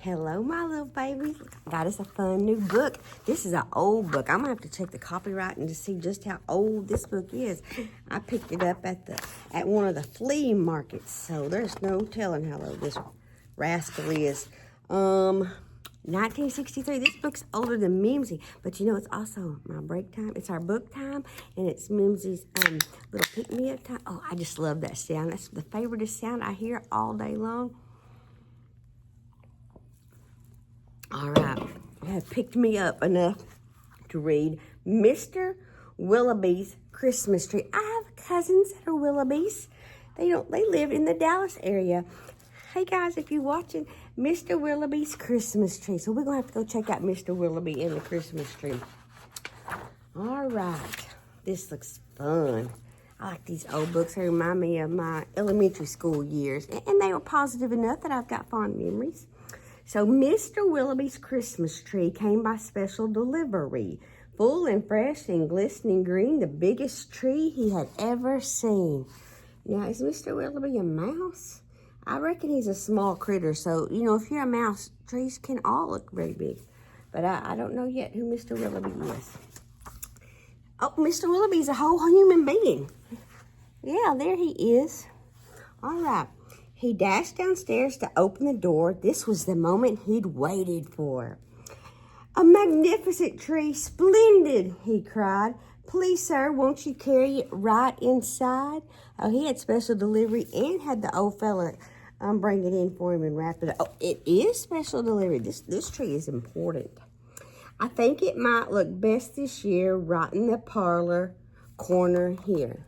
Hello, my little babies. Got us a fun new book. This is an old book. I'm gonna have to check the copyright and to see just how old this book is. I picked it up at one of the flea markets, so there's no telling how old this rascal is. 1963. This book's older than Mimzie, but you know it's also my break time. It's our book time, and it's Mimzie's little pick-me-up time. Oh, I just love that sound. That's the favoriteest sound I hear all day long. All right, I have picked me up enough to read Mr. Willoughby's Christmas Tree. I have cousins that are Willoughby's. They live in the Dallas area. Hey guys, if you're watching, Mr. Willoughby's Christmas Tree. So we're gonna have to go check out Mr. Willoughby and the Christmas tree. All right, this looks fun. I like these old books. They remind me of my elementary school years, and they were positive enough that I've got fond memories. So Mr. Willoughby's Christmas Tree came by special delivery. Full and fresh and glistening green, the biggest tree he had ever seen. Now, is Mr. Willoughby a mouse? I reckon he's a small critter, so, you know, if you're a mouse, trees can all look very big. But I don't know yet who Mr. Willoughby is. Oh, Mr. Willoughby's a whole human being. Yeah, there he is. All right. He dashed downstairs to open the door. This was the moment he'd waited for. "A magnificent tree, splendid," he cried. "Please, sir, won't you carry it right inside?" Oh, he had special delivery and had the old fella bring it in for him and wrap it up. Oh, it is special delivery. This tree is important. "I think it might look best this year right in the parlor corner here."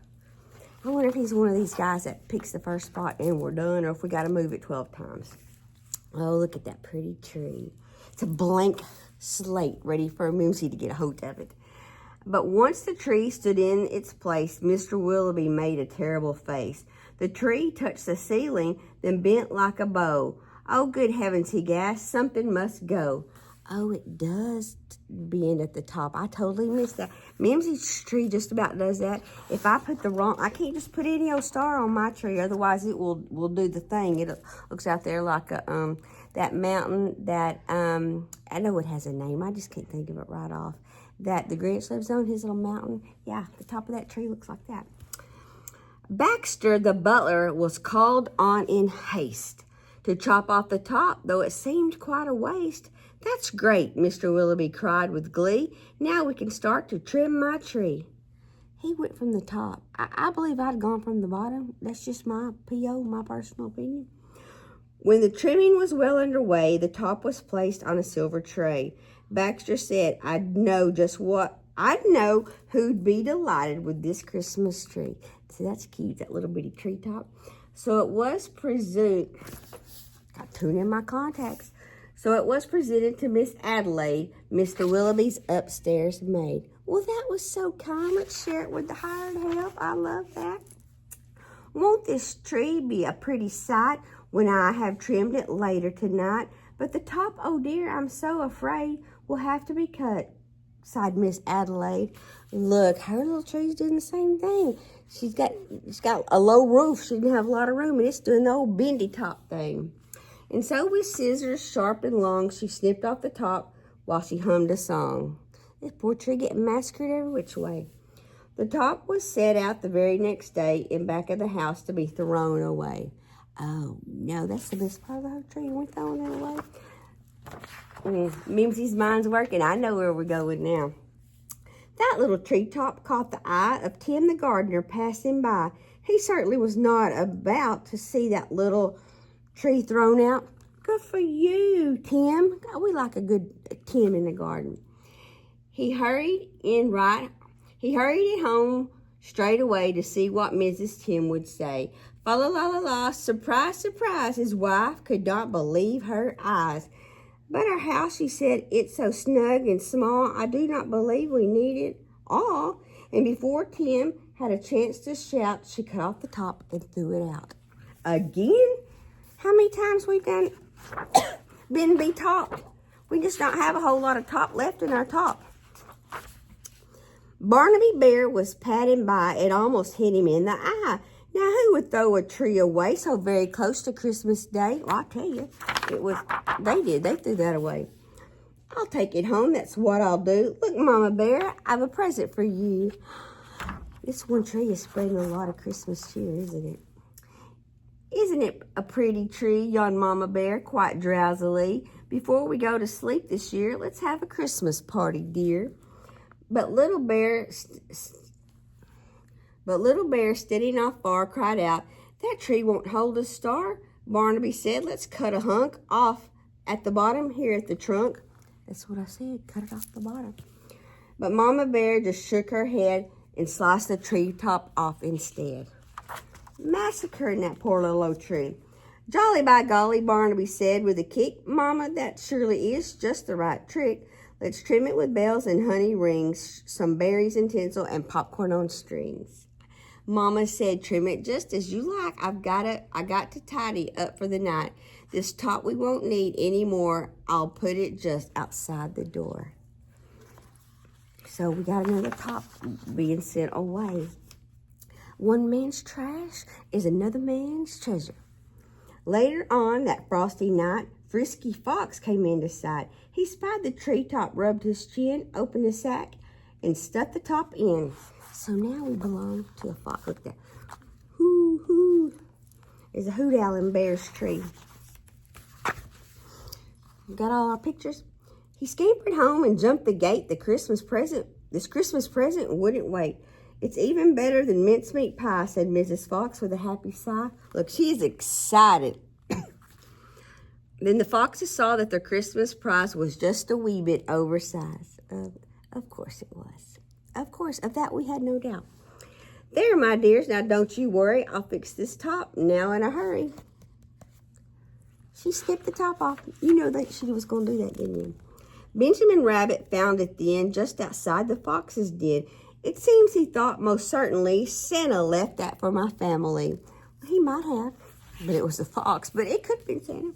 I wonder if he's one of these guys that picks the first spot and we're done, or if we got to move it 12 times. Oh, look at that pretty tree. It's a blank slate ready for Mimzie to get a hold of it. But once the tree stood in its place, Mr. Willoughby made a terrible face. The tree touched the ceiling, then bent like a bow. "Oh, good heavens," he gasped, "something must go." Oh, it does bend at the top. I totally missed that. Mimzie's tree just about does that. If I put the wrong, I can't just put any old star on my tree, otherwise it will do the thing. It looks out there like a that mountain that I know it has a name. I just can't think of it right off. That the Grinch lives on, his little mountain. Yeah, the top of that tree looks like that. Baxter, the butler, was called on in haste to chop off the top, though it seemed quite a waste. "That's great," Mr. Willoughby cried with glee. "Now we can start to trim my tree." He went from the top. I believe I'd gone from the bottom. That's just my P.O., my personal opinion. When the trimming was well underway, the top was placed on a silver tray. Baxter said, I'd know who'd be delighted with this Christmas tree." See, that's cute, that little bitty tree top. So it was presumed, got to tune in my contacts. So it was presented to Miss Adelaide, Mr. Willoughby's upstairs maid. Well, that was so kind. Let's share it with the hired help. I love that. "Won't this tree be a pretty sight when I have trimmed it later tonight? But the top, oh dear, I'm so afraid, will have to be cut," sighed Miss Adelaide. Look, her little tree's doing the same thing. She's got a low roof. She didn't have a lot of room, and it's doing the old bendy top thing. And so with scissors sharp and long, she snipped off the top while she hummed a song. This poor tree getting massacred every which way. The top was set out the very next day in back of the house to be thrown away. Oh, no, that's the best part of the whole tree. We're throwing it away. Mimzie's mind's working. I know where we're going now. That little tree top caught the eye of Tim the gardener passing by. He certainly was not about to see that little tree thrown out. Good for you, Tim. We like a good Tim in the garden. He hurried it home straight away to see what Mrs. Tim would say. Fa la la la la, surprise, surprise. His wife could not believe her eyes. "But our house," she said, "it's so snug and small, I do not believe we need it all." And before Tim had a chance to shout, she cut off the top and threw it out. Again? How many times we've been be-topped? We just don't have a whole lot of top left in our top. Barnaby Bear was padding by. It almost hit him in the eye. Now, who would throw a tree away so very close to Christmas Day? Well, I'll tell you, it was They did. They threw that away. I'll take it home. That's what I'll do. Look, Mama Bear, I have a present for you. This one tree is spreading a lot of Christmas cheer, isn't it? Isn't it a pretty tree, yawned Mama Bear quite drowsily. Before we go to sleep this year, let's have a Christmas party, dear. But Little Bear, steady not far, cried out, that tree won't hold a star. Barnaby said, let's cut a hunk off at the bottom here at the trunk. That's what I said, cut it off the bottom. But Mama Bear just shook her head and sliced the tree top off instead. Massacring that poor little old tree. Jolly by golly, Barnaby said with a kick. Mama, that surely is just the right trick. Let's trim it with bells and honey rings, some berries and tinsel, and popcorn on strings. Mama said, trim it just as you like. I got to tidy up for the night. This top we won't need anymore. I'll put it just outside the door. So we got another top being sent away. One man's trash is another man's treasure. Later on that frosty night, Frisky Fox came into sight. He spied the treetop, rubbed his chin, opened the sack, and stuffed the top in. So now we belong to a fox. Look at that. Hoo, hoo. There's a hoot owl in Bear's tree. Got all our pictures? He scampered home and jumped the gate. This Christmas present wouldn't wait. It's even better than mincemeat pie, said Mrs. Fox with a happy sigh. Look, she is excited. Then the foxes saw that their Christmas prize was just a wee bit oversized. Of course it was. Of course, of that we had no doubt. There, my dears, now don't you worry. I'll fix this top now in a hurry. She snipped the top off. You know that she was going to do that, didn't you? Benjamin Rabbit found it then just outside the fox's den. It seems he thought most certainly Santa left that for my family. He might have, but it was the fox, but it could have been Santa.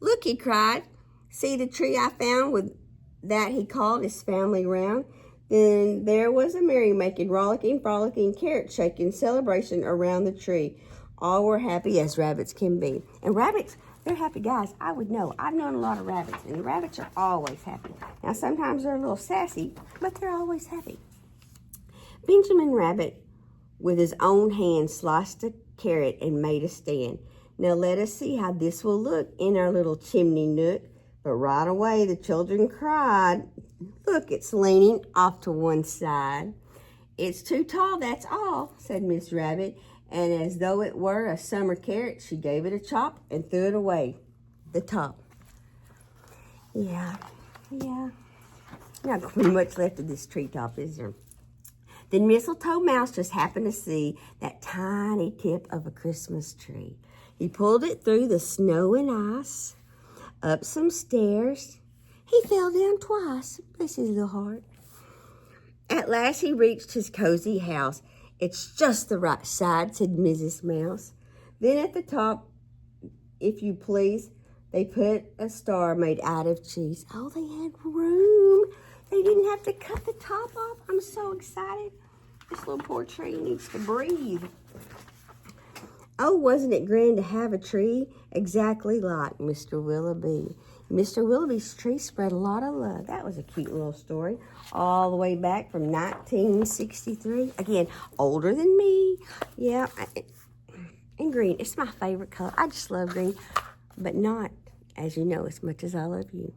Look, he cried. See the tree I found with that he called his family round? Then there was a merrymaking, rollicking, frolicking, carrot-shaking celebration around the tree. All were happy as rabbits can be. And rabbits, they're happy guys. I would know. I've known a lot of rabbits, and the rabbits are always happy. Now, sometimes they're a little sassy, but they're always happy. Benjamin Rabbit, with his own hand, sliced a carrot and made a stand. Now let us see how this will look in our little chimney nook. But right away the children cried, look, it's leaning off to one side. It's too tall, that's all, said Miss Rabbit. And as though it were a summer carrot, she gave it a chop and threw it away, the top. Yeah. Not going to be much left of this treetop, is there? Then Mistletoe Mouse just happened to see that tiny tip of a Christmas tree. He pulled it through the snow and ice, up some stairs. He fell down twice, bless his little heart. At last he reached his cozy house. It's just the right side, said Mrs. Mouse. Then at the top, if you please, they put a star made out of cheese. Oh, they had room. They didn't have to cut the top off. I'm so excited. This little poor tree needs to breathe. Oh, wasn't it grand to have a tree exactly like Mr. Willoughby? Mr. Willoughby's tree spread a lot of love. That was a cute little story. All the way back from 1963. Again, older than me. Yeah, and green. It's my favorite color. I just love green, but not, as you know, as much as I love you.